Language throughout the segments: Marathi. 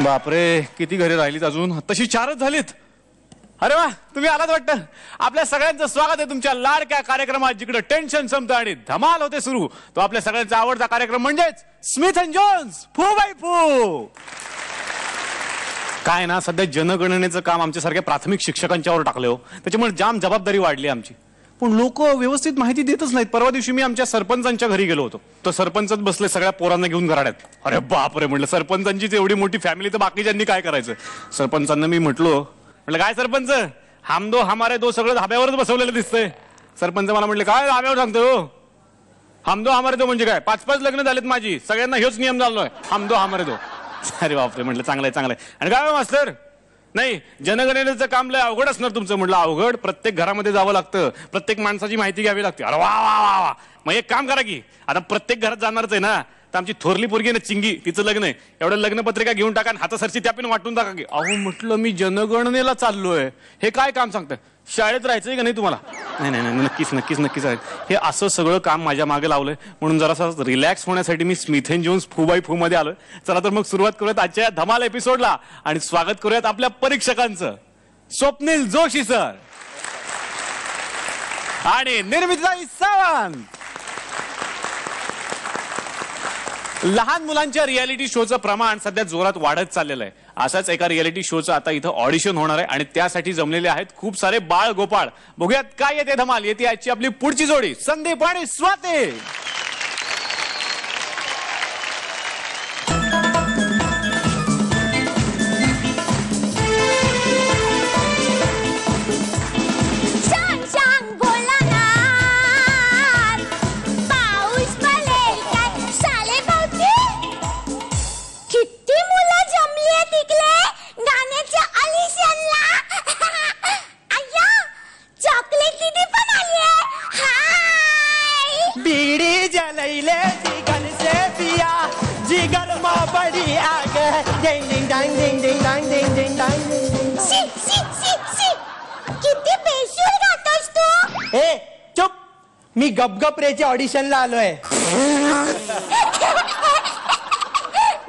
बापरे, किती घरे राहिलीत अजून? तशी 4च झालीत. अरे वा, तुम्ही आलात वाटतं. आपल्या सगळ्यांचं स्वागत आहे तुमच्या लाडक्या कार्यक्रमात, जिकडे टेन्शन संपतं आणि धमाल होते सुरू. तो आपल्या सगळ्यांचा आवडता कार्यक्रम म्हणजेच Smith and Jones Fu Bai Fu. काय ना, सध्या जनगणनेचं काम आमच्यासारख्या प्राथमिक शिक्षकांच्यावर टाकलं हो. त्याच्यामुळे जाम जबाबदारी वाढली आमची. पण लोक व्यवस्थित माहिती देतच नाहीत. परवा दिवशी मी आमच्या सरपंचांच्या घरी गेलो होतो. तो सरपंचच बसले सगळ्या पोरांना घेऊन घराड्यात. अरे बापरे, म्हटलं सरपंचांचीच एवढी मोठी फॅमिली, तर बाकीच्यांनी काय करायचं? सरपंचांना मी म्हटलं काय सरपंच, हम दो हमारे दो सगळं धाब्यावरच बसवलेलं दिसतंय. सरपंच मला म्हटले, काय धाब्यावर सांगतोय हो? हम दो हमारे दो म्हणजे काय? 5-5 लग्न झालेत माझी, सगळ्यांना हेच नियम झालोय, हम दो हमारे दो. अरे बापरे, म्हटलं चांगलंय चांगलंय. आणि काय मास्तर, नाही जनगणनेचं काम लय अवघड असणार तुमचं. म्हटलं अवघड? प्रत्येक घरामध्ये जावं लागतं, प्रत्येक माणसाची माहिती घ्यावी लागते. अरे वा वा वा वा. मग एक काम करा की, आता प्रत्येक घरात जाणारच आहे ना, तर आमची थोरली पोरगी ना चिंगी, तिचं लग्न आहे, एवढं लग्नपत्रिका घेऊन टाका, हातासरची त्या पण वाटून टाका की. अहो म्हटलं मी जनगणनेला चाललोय, हे काय काम सांगतं? शाळेत राहायचंय का नाही तुम्हाला? नाही नाही नाही, नक्कीच नक्कीच नक्कीच आहे. हे असं सगळं काम माझ्या मागे लावलंय, म्हणून जरासा रिलॅक्स होण्यासाठी मी Smith and Jones Fu Bai Fu मध्ये आलोय. चला तर मग सुरुवात करूयात आजच्या धमाल एपिसोडला आणि स्वागत करूयात आपल्या परीक्षकांचं. स्वप्नील जोशी सर आणि निर्मिताई सावंत. लहान मुलांच्या रियालिटी शोचं प्रमाण सध्या जोरात वाढत चाललेलं आहे. असाच एका रियालिटी शोचं आता इथं ऑडिशन होणार आहे आणि त्यासाठी जमलेले आहेत खूप सारे बाळ गोपाळ. बघूयात काय येते धमाल. येते आजची आपली पुढची जोडी, संदीप आणि स्वाती. मी गपगप रेच्या ऑडिशनला आलोय.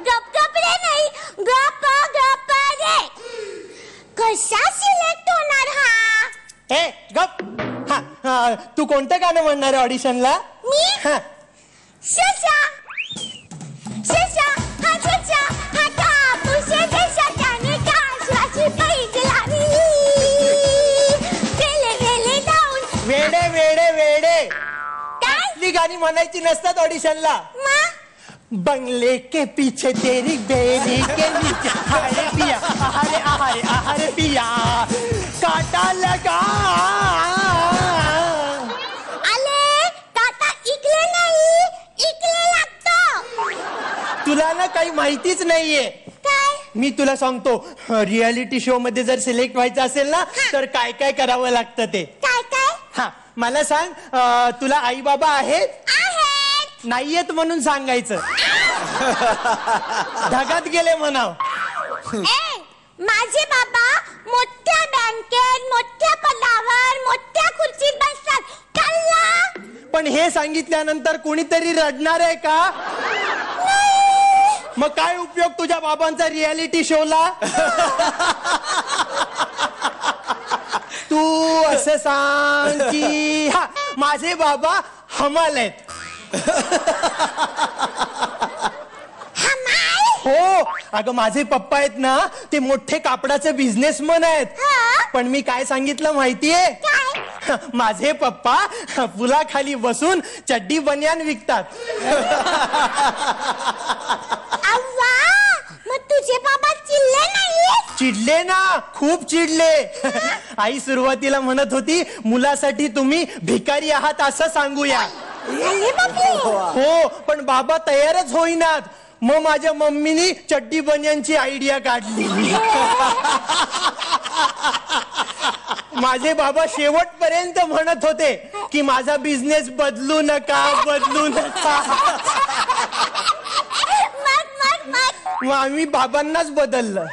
गपगप रे नाही, गप गप रे. कशा सिलेक्ट होणार हा? ए गप. हा, तू कोणतं गाणं म्हणणार आहे ऑडिशनला? मी शशा शशा हा शशा हा कापूस शशा त्याने कासवाची पैज लावली. वेले वेले डाऊन. वेडे वेडे वेडे. असली गाणी म्हणायची नसतात ऑडिशनला. बंगले के पीछे तेरी बेरी के नीचे अरे पिया अरे अरे अरे पिया काटा लगा. आले काटा इकले नाही, इकले लागतो. तुला ना काही माहितीच नाहीये. काय? मी तुला सांगतो, रियालिटी शो मध्ये जर सिलेक्ट व्हायचं असेल ना, तर काय काय करावं लागतं ते. काय काय? हा, मला सांग, तुला आई बाबा आहेत? नाहीयेत म्हणून सांगायचं. ढगात गेले म्हणाव. माझे बाबा मोठ्या बँकेत, मोठ्या पदावर, मोठ्या खुर्चीत बसतात. कल्ला. पण हे सांगितल्यानंतर कोणीतरी रडणार आहे का? मग काय उपयोग तुझ्या बाबांचा रियालिटी शोला? तू असं सांग की हा माझे बाबा हमाल आहेत. हो अगं, माझे पप्पा आहेत ना, ते मोठे कापडाचे बिझनेसमन आहेत. पण मी काय सांगितलं माहितीये? माझे पप्पा पुलाखाली बसून चड्डी बनियान विकतात. मग तुझे बाबा चिडले नाही? चिडले ना, खूप चिडले. आई सुरुवातीला म्हणत होती, मुलासाठी तुम्ही भिकारी आहात असं सांगूया. हो, पण बाबा तयारच होईनात. मग माझ्या मम्मीनी चड्डी बनियांची आयडिया काढली. माझे बाबा शेवटपर्यंत म्हणत होते की माझा बिझनेस बदलू नका, बदलू नका. मग आम्ही बाबांनाच बदललं.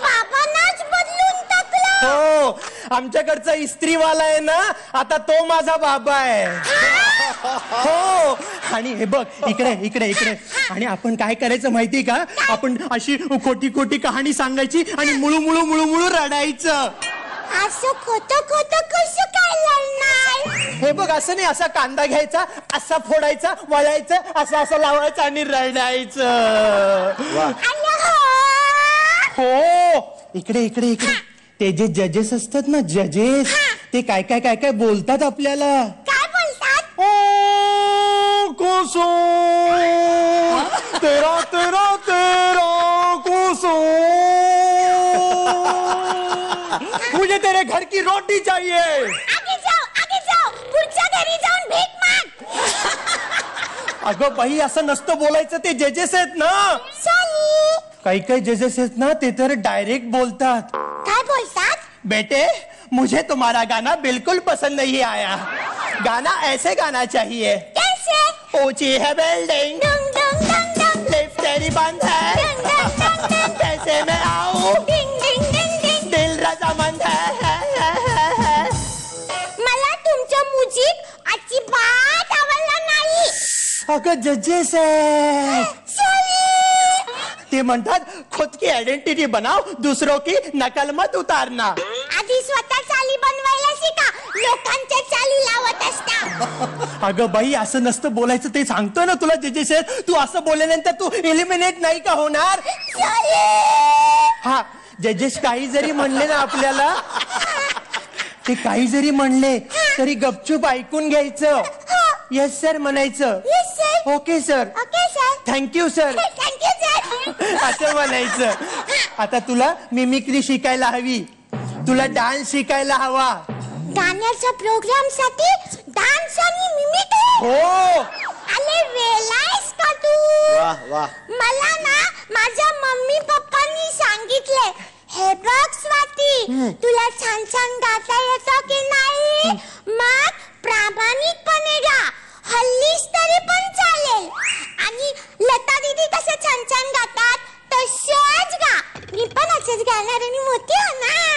बाबांनाच बदलून टाकलं. हो, आमच्याकडचा इस्त्रीवाला आहे ना, आता तो माझा बाबा आहे. हो, आणि हे बघ इकडे इकडे इकडे आणि आपण काय करायचं माहितीये का आपण अशी खोटी खोटी कहाणी सांगायची आणि मुळू मुळू मुळू मुळू रडायचं असं खोटं खोटं कसं काय लढणार? हे बघ असं नाही असा कांदा घ्यायचा असा फोडायचा वळायचं असं असं लावायचं आणि रडायचं हो इकडे इकडे इकडे ते जे जजेस असतात ना जजेस ते काय काय काय काय बोलतात आपल्याला काय बोलतात? ओ कोसो तेरा तेरा तेरा कोसो मुझे तेरे घर की रोटी चाहिए आगे जाओ पुढच्या घरी जाऊन भीक माग. अगं बाई असं नसतं बोलायचं ते जजेस आहेत ना सॉरी. काही काही जजेस आहेत ना ते तर डायरेक्ट बोलतात काय बोलतात? बेटे मुझे तुम्हारा गाना बिल्कुल पसंद नहीं आया गाना ऐसे गाना चाहिए कैसे? ऊंची है बिल्डिंग डंग डंग डंग डंग लिफ्ट तेरी बंद है डंग डंग डंग डंग कैसे मैं आऊं डिंग डिंग डिंग डिंग. दिल रजामंद है मला तुमचं म्युझिक अजिबात आवडलं नाही. अगं जजेस आहे सॉरी. ते म्हणतात खुद की आयडेंटिटी बनाव दूसरों की नकल मत उतारना आधी स्वतः चाली बनवायला शिका लोकांच्या चाली लावत असता. अगं बाई असं नसतं बोलायचं ते सांगतो ना तुला जजेस आहेत तू असं बोलल्यानंतर तू एलिमिनेट नाही का होणार हा जजेस काही जरी म्हणले ना आपल्याला ते काही जरी म्हणले तरी गपचूप ऐकून घ्यायचं येस सर म्हणायचं Yes, sir. Okay sir okay sir. Thank you sir thank you sir. असं म्हणायचं आता तुला मिमिक्री शिकायला हवी तुला डान्स शिकायला हवा गाण्याच्या प्रोग्राम साठी डान्स आणि मिमिक्री. हो अरे वेलायस का तू? मला ना माझ्या मम्मी पप्पांनी सांगितले हे बघ स्वाती तुला छान छान गाता येतं की नाही मग प्रामाणिकपणे गा हल्लीच तरी पण चालेल आणि लता दीदी कसे छान छान गातात तसेच गा मी पण असेच गाणार आणि मोठी होणार.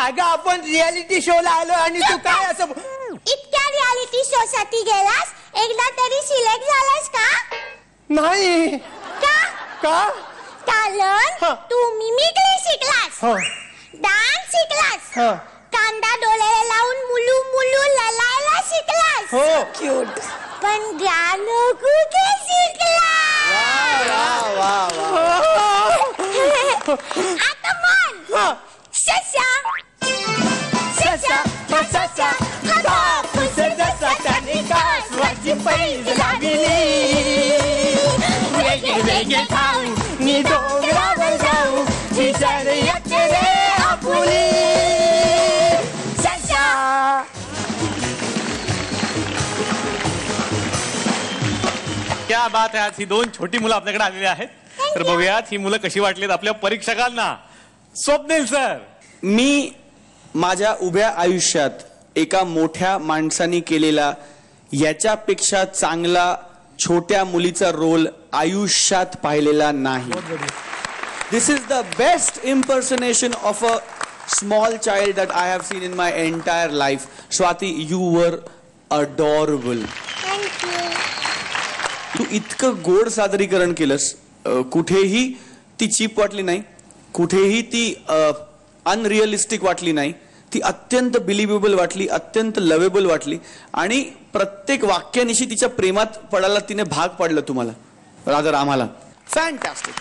अगं आपण रियालिटी शो ला आलो आणि तू काय असं इतक्या रियालिटी शो साठी गेलास एकदा तरी सिलेक्ट झालास का? नाही का? का कारण तू मिमिक्री शिकलास हो डान्स शिकलास हो कांदा डोळ्याला लावून मुलू मुलू ललायला शिकलास हो क्यूट पण गाणं कुठे शिकलास? आता म्हण शशा ससा ससा बापूस जसा त्याने कासवाची पैज लाविली वेगे वेगे खाऊ मी डोंगरावर जाऊ विचार रे आपुली ससा क्या बात आहे. आज ही दोन छोटी मुलं आपल्याकडे आलेली आहेत तर बघूयात ही मुलं कशी वाटलीत आपल्या परीक्षकांना. स्वप्नील सर. मी माझ्या उभ्या आयुष्यात एका मोठ्या माणसाने केलेला याच्यापेक्षा चांगला छोट्या मुलीचा रोल आयुष्यात पाहिलेला नाही. This is the best impersonation of a small child that I have seen in my entire life. Swati you were adorable. तू इतकं गोड सादरीकरण केलंस कुठेही ती चीप वाटली नाही कुठेही ती अनरिअलिस्टिक वाटली नाही ती अत्यंत बिलिव्हेबल वाटली अत्यंत लवेबल वाटली आणि प्रत्येक वाक्यानिशी तिच्या प्रेमात पडायला तिने भाग पाडलं तुम्हाला रादर आम्हाला. फॅन्टॅस्टिक.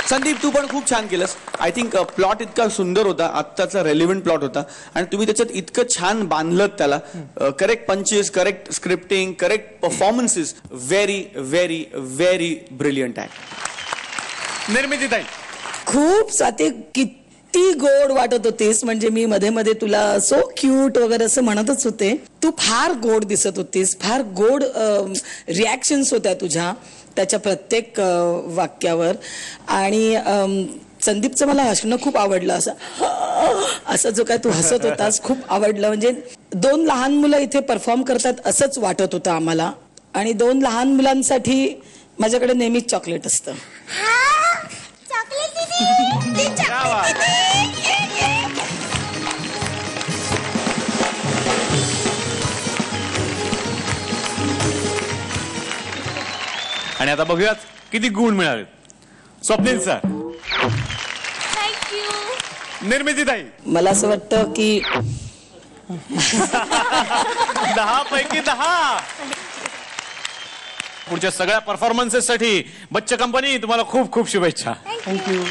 संदीप तू पण खूप छान केलंस. आय थिंक प्लॉट इतका सुंदर होता आत्ताचा रेलिव्हंट प्लॉट होता आणि तुम्ही त्याच्यात इतकं छान बांधलं त्याला. Correct punches correct scripting correct performances very very very brilliant act. निर्मितीताई. खूप स्वाती किती गोड वाटत होतीस म्हणजे मी मध्ये मध्ये तुला सो क्यूट वगैरे असं म्हणतच होते. तू फार गोड दिसत होतीस फार गोड रिॲक्शन्स होत्या तुझ्या त्याच्या प्रत्येक वाक्यावर आणि संदीपचं मला हसणं खूप आवडलं असं जो काय तू हसत होतास खूप आवडलं. म्हणजे दोन लहान मुलं इथे परफॉर्म करतात असंच वाटत होतं आम्हाला आणि दोन लहान मुलांसाठी माझ्याकडे नेहमीच चॉकलेट असतं. चॉकलेट दीदी चॉकलेट दीदी. आणि आता बघूयात किती गुण मिळाले. Swapnil sir, thank you. निर्मितीताई, मला असं वाटतं की 10 पैकी 10. पुढच्या सगळ्या परफॉर्मन्सेससाठी बच्चे कंपनी तुम्हाला खूप खूप शुभेच्छा. थँक्यू.